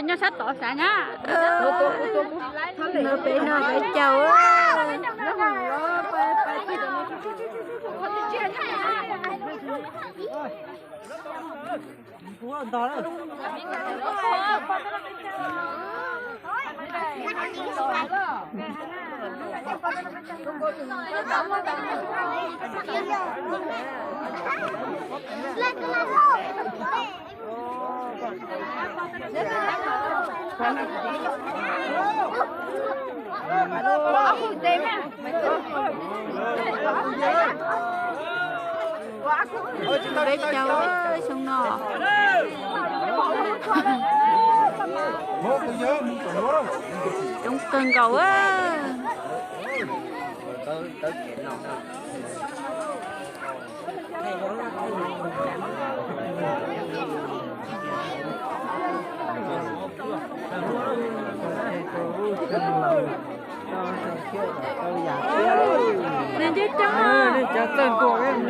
bên nhau sát tổ xã nhá. Nó bé chầu á. Bé cháu ơi, xong nọ. Trong cơn cầu á. Nên chết cháu. Nên cháu tên của em.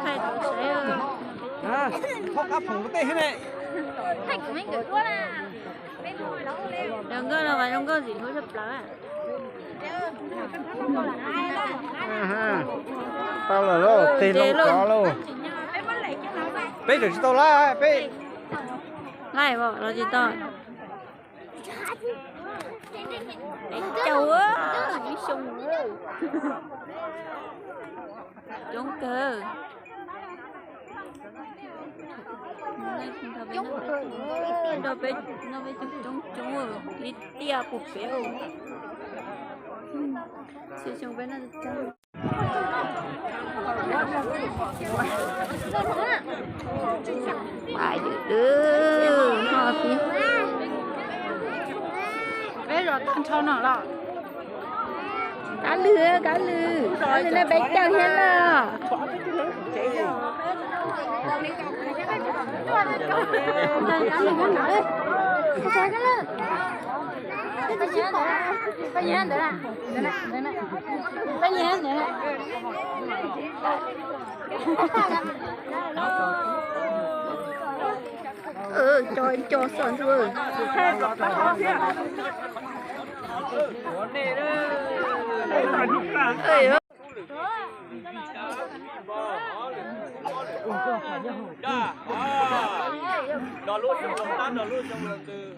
Thầy tổ sẽ khóc áp phồng cái thế này. thầy của mình gửi qua nè. Đừng có đâu mà không có gì thôi sắp lỡ. Tao là lô, tiền lô có lô. Bé được tao lá, bé. Lại bỏ nó gì to. Chầu á, bị sùng á. Trốn cơ. Nó bé trúng rồi. Ít tia bột béo. Sự trông bé nó trông. Bài được họ phía bé rồi tan cho nó là cá lừa nó bé chào hết là bao nhiêu nữa à? Bao nhiêu nữa? Cho sẵn rồi. Đỏ luôn trong lòng tan, đỏ luôn trong lòng từ.